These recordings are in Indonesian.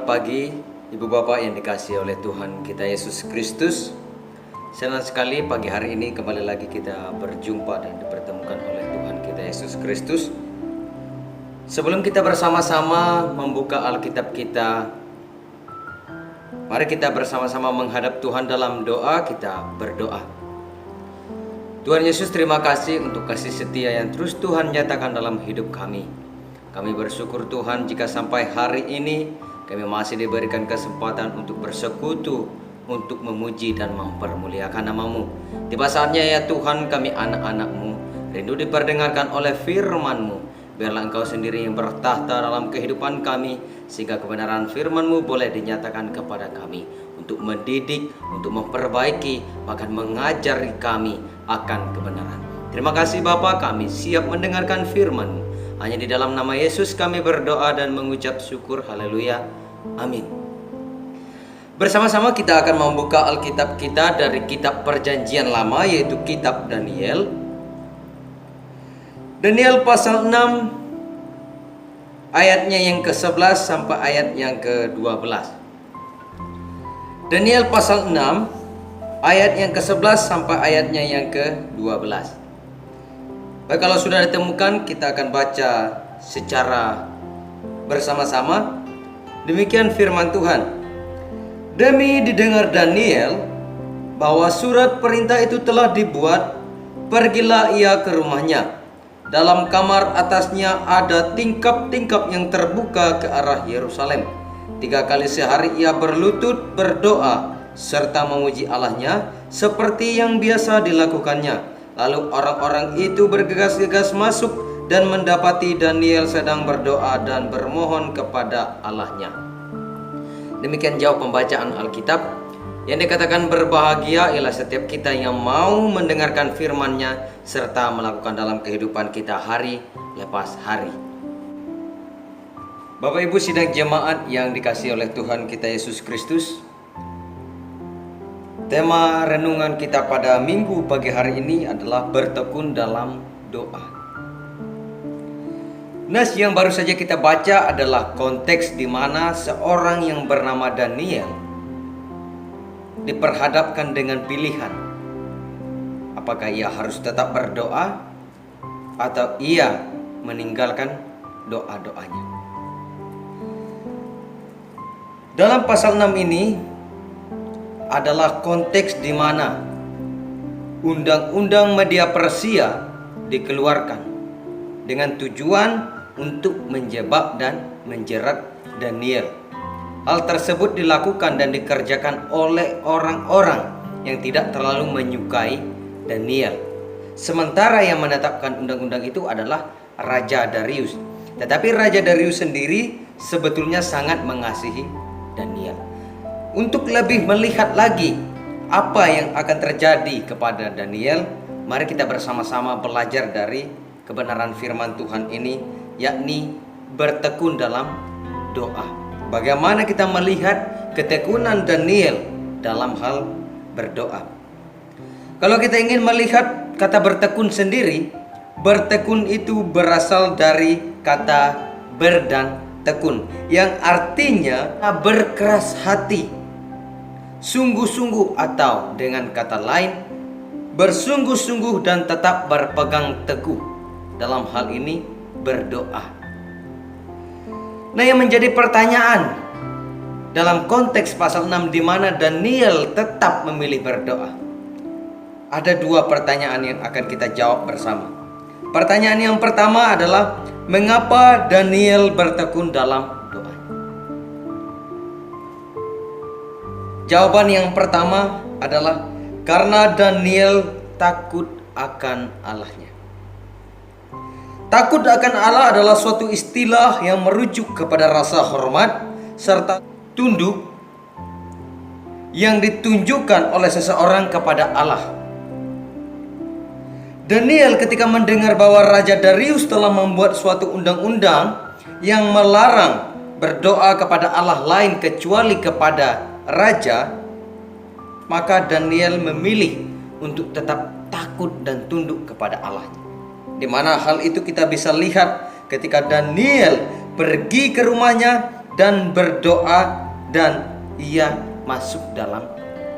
Selamat pagi Ibu Bapak yang dikasihi oleh Tuhan kita Yesus Kristus. Senang sekali pagi hari ini kembali lagi kita berjumpa dan dipertemukan oleh Tuhan kita Yesus Kristus. Sebelum kita bersama-sama membuka Alkitab kita, mari kita bersama-sama menghadap Tuhan dalam doa. Kita berdoa. Tuhan Yesus, terima kasih untuk kasih setia yang terus Tuhan nyatakan dalam hidup kami. Kami bersyukur Tuhan jika sampai hari ini kami masih diberikan kesempatan untuk bersekutu, untuk memuji dan mempermuliakan nama-Mu. Tiba saatnya ya Tuhan, kami anak-anak-Mu rindu diperdengarkan oleh firman-Mu. Biarlah Engkau sendiri yang bertahta dalam kehidupan kami, sehingga kebenaran firman-Mu boleh dinyatakan kepada kami untuk mendidik, untuk memperbaiki, bahkan mengajari kami akan kebenaran. Terima kasih Bapa, kami siap mendengarkan firman-Mu. Hanya di dalam nama Yesus kami berdoa dan mengucap syukur. Haleluya. Amin. Bersama-sama kita akan membuka Alkitab kita dari kitab Perjanjian Lama, yaitu kitab Daniel. Daniel pasal 6 ayatnya yang ke-11 sampai ayat yang ke-12. Daniel pasal 6 ayat yang ke-11 sampai ayatnya yang ke-12. Baik, kalau sudah ditemukan, kita akan baca secara bersama-sama. Demikian firman Tuhan. Demi didengar Daniel bahwa surat perintah itu telah dibuat, pergilah ia ke rumahnya. Dalam kamar atasnya ada tingkap-tingkap yang terbuka ke arah Yerusalem. 3 kali sehari ia berlutut berdoa serta memuji Allahnya seperti yang biasa dilakukannya. Lalu orang-orang itu bergegas-gegas masuk dan mendapati Daniel sedang berdoa dan bermohon kepada Allahnya. Demikian jauh pembacaan Alkitab. Yang dikatakan berbahagia ialah setiap kita yang mau mendengarkan firman-Nya serta melakukan dalam kehidupan kita hari lepas hari. Bapak Ibu sidang jemaat yang dikasihi oleh Tuhan kita Yesus Kristus, tema renungan kita pada minggu pagi hari ini adalah bertekun dalam doa. Nas yang baru saja kita baca adalah konteks di mana seorang yang bernama Daniel diperhadapkan dengan pilihan. Apakah ia harus tetap berdoa atau ia meninggalkan doa-doanya. Dalam pasal 6 ini adalah konteks di mana undang-undang media Persia dikeluarkan dengan tujuan untuk menjebak dan menjerat Daniel. Hal tersebut dilakukan dan dikerjakan oleh orang-orang yang tidak terlalu menyukai Daniel. Sementara yang menetapkan undang-undang itu adalah Raja Darius. Tetapi Raja Darius sendiri sebetulnya sangat mengasihi Daniel. Untuk lebih melihat lagi apa yang akan terjadi kepada Daniel, mari kita bersama-sama belajar dari kebenaran firman Tuhan ini, yakni bertekun dalam doa. Bagaimana kita melihat ketekunan Daniel dalam hal berdoa. Kalau kita ingin melihat kata bertekun sendiri, bertekun itu berasal dari kata ber dan tekun, yang artinya berkeras hati, sungguh-sungguh, atau dengan kata lain bersungguh-sungguh dan tetap berpegang teguh dalam hal ini berdoa. Nah, yang menjadi pertanyaan dalam konteks pasal 6 di mana Daniel tetap memilih berdoa, ada 2 pertanyaan yang akan kita jawab bersama. Pertanyaan yang pertama adalah mengapa Daniel bertekun dalam doa? Jawaban yang pertama adalah karena Daniel takut akan Allahnya. Takut akan Allah adalah suatu istilah yang merujuk kepada rasa hormat serta tunduk yang ditunjukkan oleh seseorang kepada Allah. Daniel ketika mendengar bahwa Raja Darius telah membuat suatu undang-undang yang melarang berdoa kepada Allah lain kecuali kepada Raja, maka Daniel memilih untuk tetap takut dan tunduk kepada Allah. Di mana hal itu kita bisa lihat ketika Daniel pergi ke rumahnya dan berdoa, dan ia masuk dalam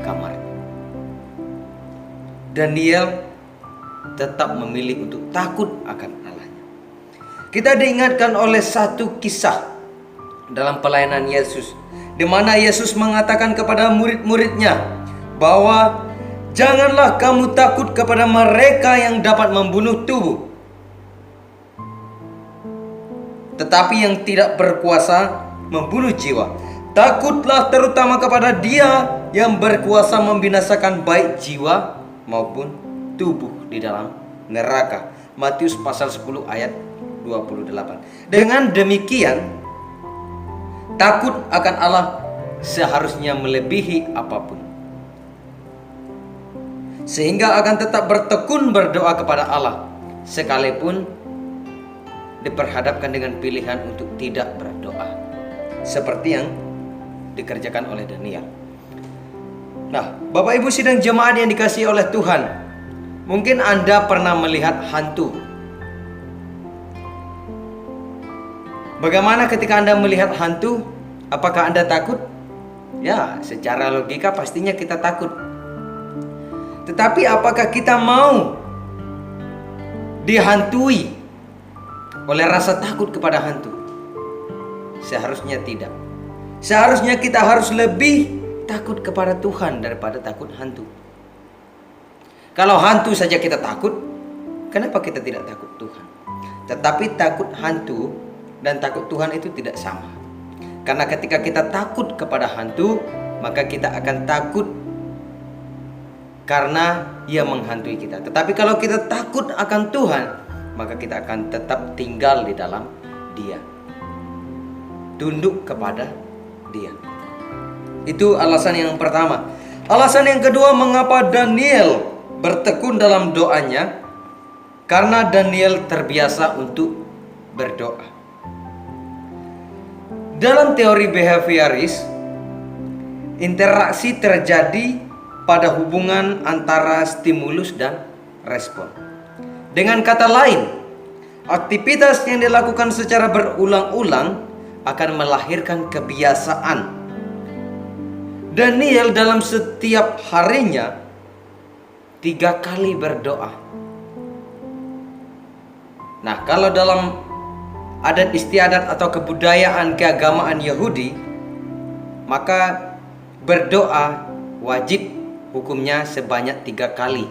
kamar. Daniel tetap memilih untuk takut akan Allahnya. Kita diingatkan oleh satu kisah dalam pelayanan Yesus, di mana Yesus mengatakan kepada murid-muridnya bahwa janganlah kamu takut kepada mereka yang dapat membunuh tubuh, tetapi yang tidak berkuasa membunuh jiwa. Takutlah terutama kepada Dia yang berkuasa membinasakan baik jiwa maupun tubuh di dalam neraka. Matius pasal 10 ayat 28. Dengan demikian, takut akan Allah seharusnya melebihi apapun, sehingga akan tetap bertekun berdoa kepada Allah sekalipun diperhadapkan dengan pilihan untuk tidak berdoa, seperti yang dikerjakan oleh Daniel. Nah, Bapak Ibu sidang jemaat yang dikasihi oleh Tuhan, mungkin Anda pernah melihat hantu. Bagaimana ketika Anda melihat hantu? Apakah Anda takut? Ya, secara logika pastinya kita takut. Tetapi apakah kita mau dihantui oleh rasa takut kepada hantu? Seharusnya tidak. Seharusnya kita harus lebih takut kepada Tuhan daripada takut hantu. Kalau hantu saja kita takut, kenapa kita tidak takut Tuhan? Tetapi takut hantu dan takut Tuhan itu tidak sama. Karena ketika kita takut kepada hantu, maka kita akan takut karena ia menghantui kita. Tetapi kalau kita takut akan Tuhan, maka kita akan tetap tinggal di dalam Dia, tunduk kepada Dia. Itu alasan yang pertama. Alasan yang kedua, mengapa Daniel bertekun dalam doanya? Karena Daniel terbiasa untuk berdoa. Dalam teori behavioris, interaksi terjadi pada hubungan antara stimulus dan respon. Dengan kata lain, aktivitas yang dilakukan secara berulang-ulang akan melahirkan kebiasaan. Daniel dalam setiap harinya 3 kali berdoa. Nah, kalau dalam adat istiadat atau kebudayaan keagamaan Yahudi, maka berdoa wajib hukumnya sebanyak 3 kali.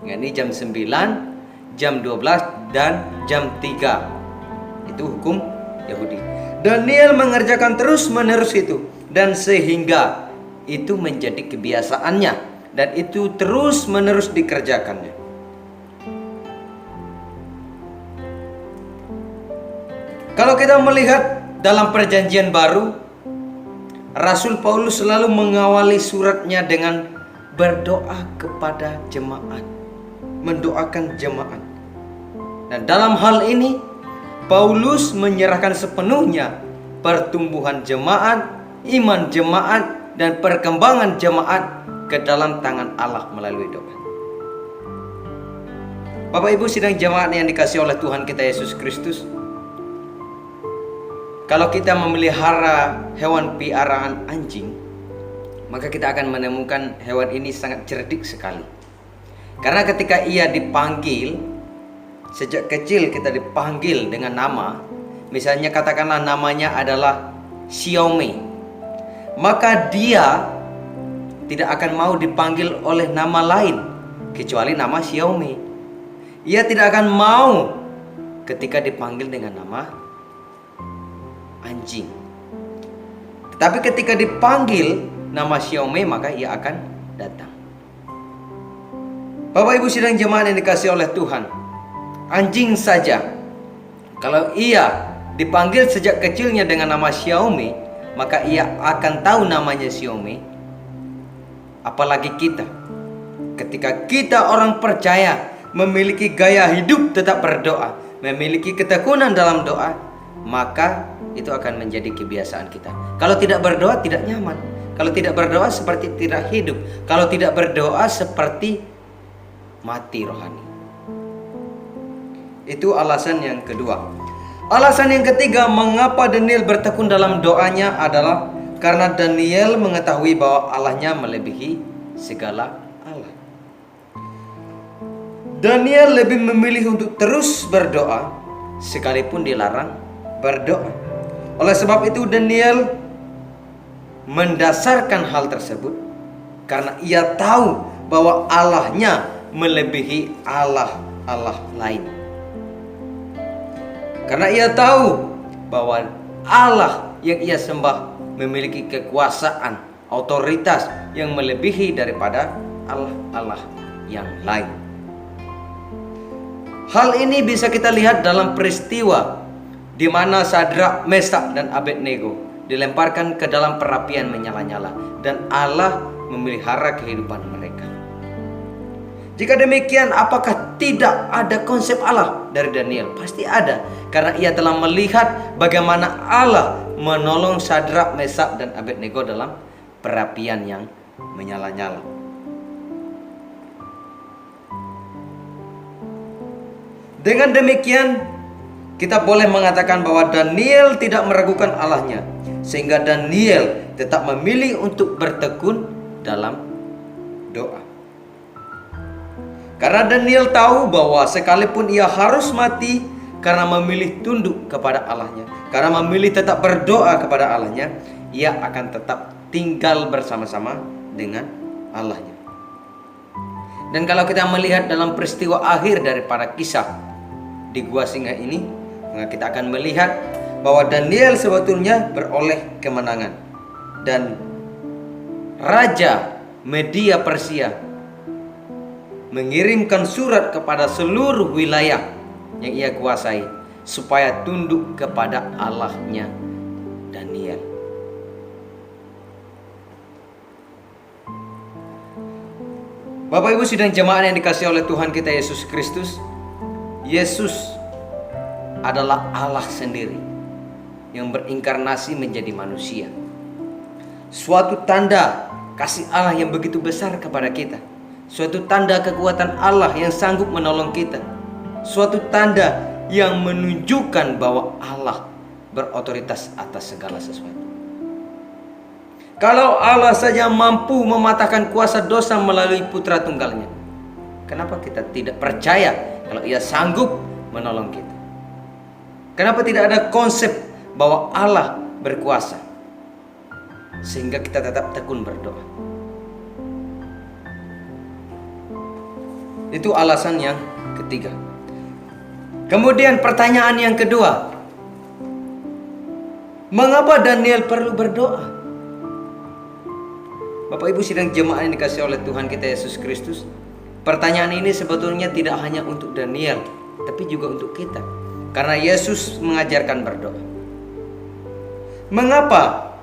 Ini jam 9, jam 12, dan jam 3. Itu hukum Yahudi. Daniel mengerjakan terus-menerus itu, dan sehingga itu menjadi kebiasaannya, dan itu terus-menerus dikerjakannya. Kalau kita melihat dalam Perjanjian Baru, Rasul Paulus selalu mengawali suratnya dengan berdoa kepada jemaat, mendoakan jemaat. Dan dalam hal ini, Paulus menyerahkan sepenuhnya pertumbuhan jemaat, iman jemaat, dan perkembangan jemaat ke dalam tangan Allah melalui doa. Bapak Ibu sidang jemaat yang dikasihi oleh Tuhan kita Yesus Kristus, kalau kita memelihara hewan piaraan anjing, maka kita akan menemukan hewan ini sangat cerdik sekali. Karena ketika ia dipanggil, sejak kecil kita dipanggil dengan nama, misalnya katakanlah namanya adalah Xiaomi, maka dia tidak akan mau dipanggil oleh nama lain kecuali nama Xiaomi. Ia tidak akan mau ketika dipanggil dengan nama anjing. Tetapi ketika dipanggil nama Xiaomi, maka ia akan datang. Bapak Ibu sidang jemaat yang dikasihi oleh Tuhan, anjing saja kalau ia dipanggil sejak kecilnya dengan nama Xiaomi, maka ia akan tahu namanya Xiaomi. Apalagi kita, ketika kita orang percaya memiliki gaya hidup tetap berdoa, memiliki ketekunan dalam doa, maka itu akan menjadi kebiasaan kita. Kalau tidak berdoa tidak nyaman. Kalau tidak berdoa seperti tidak hidup. Kalau tidak berdoa seperti mati rohani. Itu alasan yang kedua. Alasan yang ketiga mengapa Daniel bertekun dalam doanya adalah karena Daniel mengetahui bahwa Allahnya melebihi segala Allah. Daniel lebih memilih untuk terus berdoa sekalipun dilarang berdoa. Oleh sebab itu Daniel mendasarkan hal tersebut karena ia tahu bahwa Allahnya melebihi Allah lain. Karena ia tahu bahwa Allah yang ia sembah memiliki kekuasaan, otoritas yang melebihi daripada Allah yang lain. Hal ini bisa kita lihat dalam peristiwa di mana Sadrak, Mesak, dan Abednego dilemparkan ke dalam perapian menyala-nyala dan Allah memelihara kehidupan mereka. Jika demikian, apakah tidak ada konsep Allah dari Daniel? Pasti ada, karena ia telah melihat bagaimana Allah menolong Sadrak, Mesak, dan Abednego dalam perapian yang menyala-nyala. Dengan demikian, kita boleh mengatakan bahwa Daniel tidak meragukan Allahnya, sehingga Daniel tetap memilih untuk bertekun dalam doa. Karena Daniel tahu bahwa sekalipun ia harus mati karena memilih tunduk kepada Allahnya, karena memilih tetap berdoa kepada Allahnya, ia akan tetap tinggal bersama-sama dengan Allahnya. Dan kalau kita melihat dalam peristiwa akhir daripada kisah di Gua Singa ini, maka kita akan melihat bahwa Daniel sebetulnya beroleh kemenangan. Dan Raja Media Persia mengirimkan surat kepada seluruh wilayah yang ia kuasai supaya tunduk kepada Allahnya Daniel. Bapak Ibu sidang jemaat yang dikasihi oleh Tuhan kita Yesus Kristus, Yesus adalah Allah sendiri yang berinkarnasi menjadi manusia. Suatu tanda kasih Allah yang begitu besar kepada kita. Suatu tanda kekuatan Allah yang sanggup menolong kita. Suatu tanda yang menunjukkan bahwa Allah berotoritas atas segala sesuatu. Kalau Allah saja mampu mematahkan kuasa dosa melalui putra tunggalnya, kenapa kita tidak percaya kalau ia sanggup menolong kita? Kenapa tidak ada konsep bahwa Allah berkuasa sehingga kita tetap tekun berdoa? Itu alasan yang ketiga. Kemudian pertanyaan yang kedua, mengapa Daniel perlu berdoa? Bapak Ibu sidang jemaat yang dikasihi oleh Tuhan kita Yesus Kristus, pertanyaan ini sebetulnya tidak hanya untuk Daniel, tapi juga untuk kita. Karena Yesus mengajarkan berdoa. Mengapa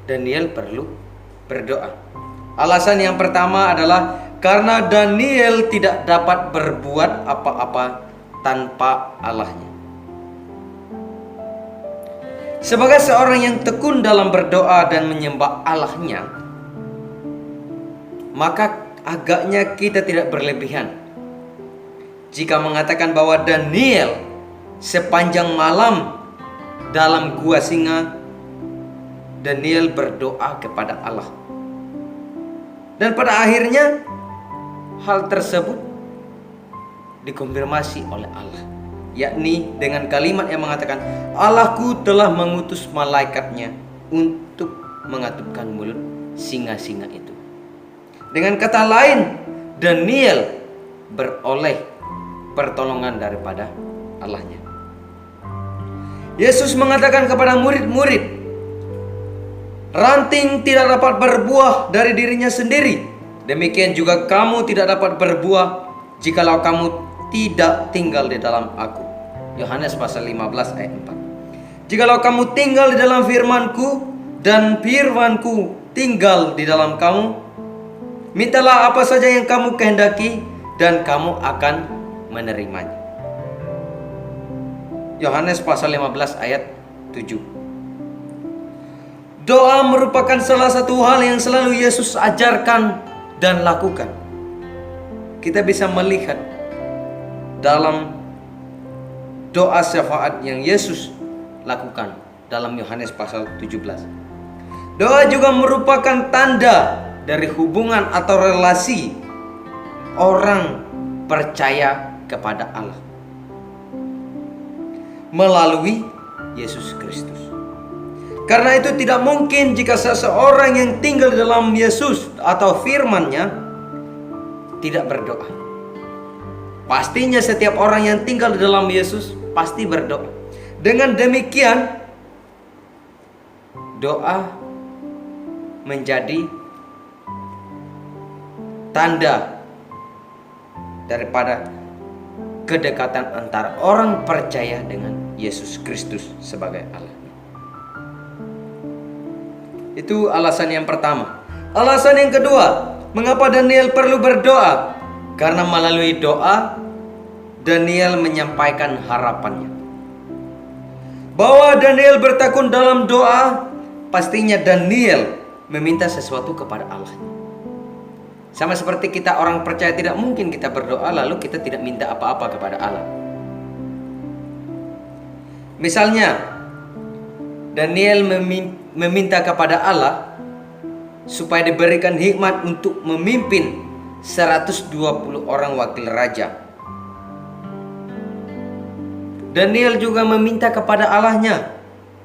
Daniel perlu berdoa? Alasan yang pertama adalah karena Daniel tidak dapat berbuat apa-apa tanpa Allahnya. Sebagai seorang yang tekun dalam berdoa dan menyembah Allahnya, maka agaknya kita tidak berlebihan jika mengatakan bahwa Daniel sepanjang malam dalam gua singa, Daniel berdoa kepada Allah. Dan pada akhirnya hal tersebut dikonfirmasi oleh Allah, yakni dengan kalimat yang mengatakan, Allahku telah mengutus malaikatnya untuk mengatupkan mulut singa-singa itu. Dengan kata lain, Daniel beroleh pertolongan daripada Allahnya. Yesus mengatakan kepada murid-murid, ranting tidak dapat berbuah dari dirinya sendiri. Demikian juga kamu tidak dapat berbuah jikalau kamu tidak tinggal di dalam aku. Yohanes pasal 15 ayat 4. Jikalau kamu tinggal di dalam firman-Ku dan firman-Ku tinggal di dalam kamu, mintalah apa saja yang kamu kehendaki dan kamu akan menerimanya. Yohanes pasal 15 ayat 7. Doa merupakan salah satu hal yang selalu Yesus ajarkan dan lakukan. Kita bisa melihat dalam doa syafaat yang Yesus lakukan dalam Yohanes pasal 17. Doa juga merupakan tanda dari hubungan atau relasi orang percaya kepada Allah melalui Yesus Kristus. Karena itu tidak mungkin jika seseorang yang tinggal dalam Yesus atau firman-Nya tidak berdoa. Pastinya setiap orang yang tinggal di dalam Yesus pasti berdoa. Dengan demikian, doa menjadi tanda daripada kedekatan antara orang percaya dengan Yesus Kristus sebagai Allah. Itu alasan yang pertama. Alasan yang kedua, mengapa Daniel perlu berdoa? Karena melalui doa, Daniel menyampaikan harapannya. Bahwa Daniel bertekun dalam doa, pastinya Daniel meminta sesuatu kepada Allah. Sama seperti kita orang percaya, tidak mungkin kita berdoa lalu kita tidak minta apa-apa kepada Allah. Misalnya, Daniel meminta kepada Allah supaya diberikan hikmat untuk memimpin 120 orang wakil raja. Daniel juga meminta kepada Allahnya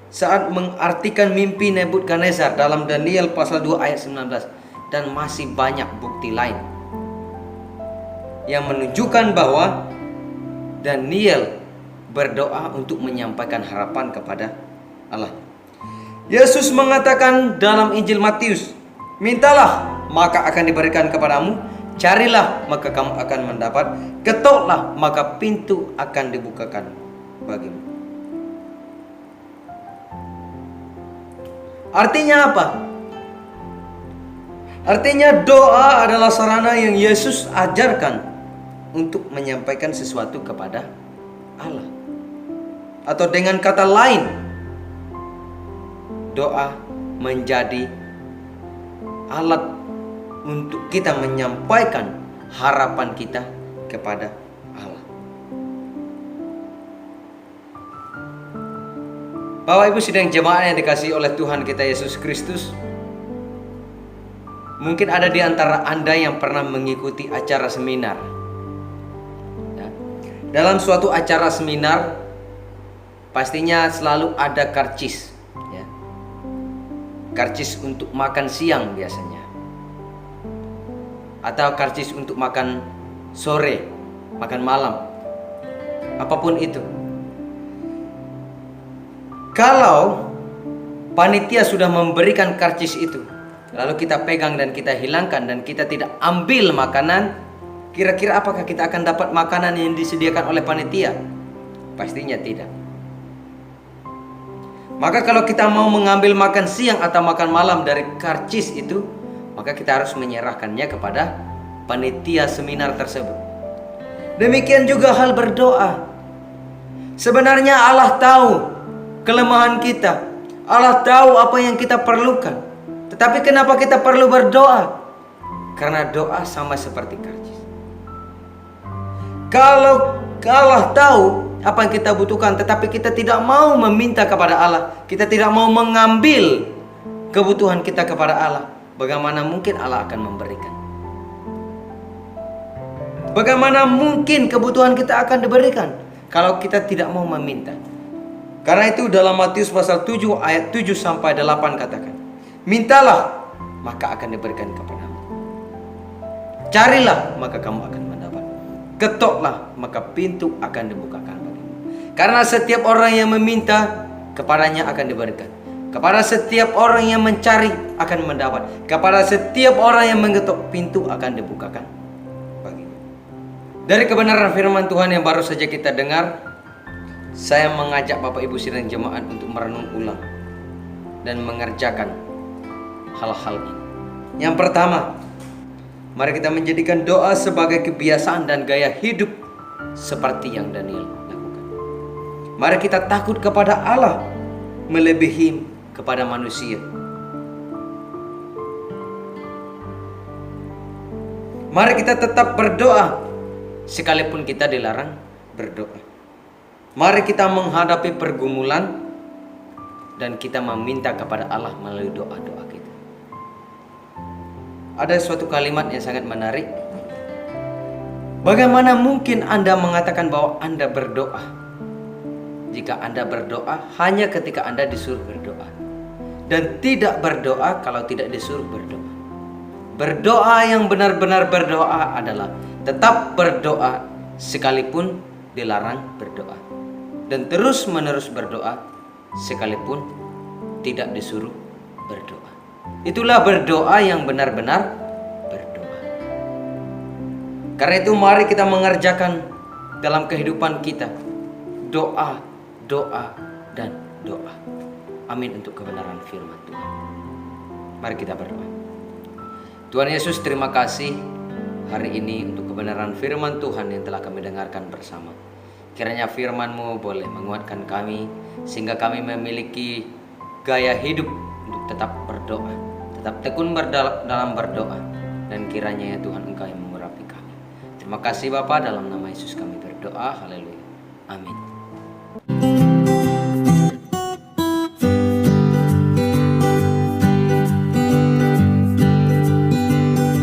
saat mengartikan mimpi Nebukadnezar dalam Daniel pasal 2 ayat 19. Dan masih banyak bukti lain yang menunjukkan bahwa Daniel berdoa untuk menyampaikan harapan kepada Allah. Yesus mengatakan dalam Injil Matius, mintalah maka akan diberikan kepadamu, carilah maka kamu akan mendapat, ketoklah maka pintu akan dibukakan bagimu. Artinya apa? Artinya doa adalah sarana yang Yesus ajarkan untuk menyampaikan sesuatu kepada Allah. Atau dengan kata lain, doa menjadi alat untuk kita menyampaikan harapan kita kepada Allah. Bapak Ibu sidang jemaat yang dikasihi oleh Tuhan kita Yesus Kristus, mungkin ada di antara Anda yang pernah mengikuti acara seminar. Ya. Dalam suatu acara seminar, pastinya selalu ada karcis. Ya. Karcis untuk makan siang biasanya. Atau karcis untuk makan sore, makan malam. Apapun itu. Kalau panitia sudah memberikan karcis itu, lalu kita pegang dan kita hilangkan dan kita tidak ambil makanan, kira-kira apakah kita akan dapat makanan yang disediakan oleh panitia? Pastinya tidak. Maka kalau kita mau mengambil makan siang atau makan malam dari karcis itu, maka kita harus menyerahkannya kepada panitia seminar tersebut. Demikian juga hal berdoa. Sebenarnya Allah tahu kelemahan kita. Allah tahu apa yang kita perlukan. Tetapi kenapa kita perlu berdoa? Karena doa sama seperti karcis. Kalau Allah tahu apa yang kita butuhkan, tetapi kita tidak mau meminta kepada Allah, kita tidak mau mengambil kebutuhan kita kepada Allah, bagaimana mungkin Allah akan memberikan? Bagaimana mungkin kebutuhan kita akan diberikan kalau kita tidak mau meminta? Karena itu dalam Matius pasal 7 ayat 7 sampai 8 katakan, mintalah, maka akan diberikan kepadamu. Carilah, maka kamu akan mendapat. Ketoklah, maka pintu akan dibukakan bagimu. Karena setiap orang yang meminta, kepadanya akan diberikan. Kepada setiap orang yang mencari, akan mendapat. Kepada setiap orang yang mengetok, pintu akan dibukakan bagimu. Dari kebenaran firman Tuhan yang baru saja kita dengar, saya mengajak Bapak Ibu sidang jemaat untuk merenung ulang dan mengerjakan hal-hal ini. Yang pertama, mari kita menjadikan doa sebagai kebiasaan dan gaya hidup seperti yang Daniel lakukan. Mari kita takut kepada Allah melebihi kepada manusia. Mari kita tetap berdoa sekalipun kita dilarang berdoa. Mari kita menghadapi pergumulan dan kita meminta kepada Allah melalui doa-doa kita. Ada suatu kalimat yang sangat menarik. Bagaimana mungkin Anda mengatakan bahwa Anda berdoa jika Anda berdoa hanya ketika Anda disuruh berdoa, dan tidak berdoa kalau tidak disuruh berdoa? Berdoa yang benar-benar berdoa adalah tetap berdoa sekalipun dilarang berdoa, dan terus-menerus berdoa sekalipun tidak disuruh berdoa. Itulah berdoa yang benar-benar berdoa. Karena itu mari kita mengerjakan dalam kehidupan kita doa, doa, dan doa. Amin untuk kebenaran firman Tuhan. Mari kita berdoa. Tuhan Yesus, terima kasih hari ini untuk kebenaran firman Tuhan yang telah kami dengarkan bersama. Kiranya firman-Mu boleh menguatkan kami sehingga kami memiliki gaya hidup untuk tetap berdoa, tetap tekun dalam berdoa, dan kiranya ya Tuhan Engkau yang mengurapi kami. Terima kasih Bapa, dalam nama Yesus kami berdoa. Haleluya. Amin.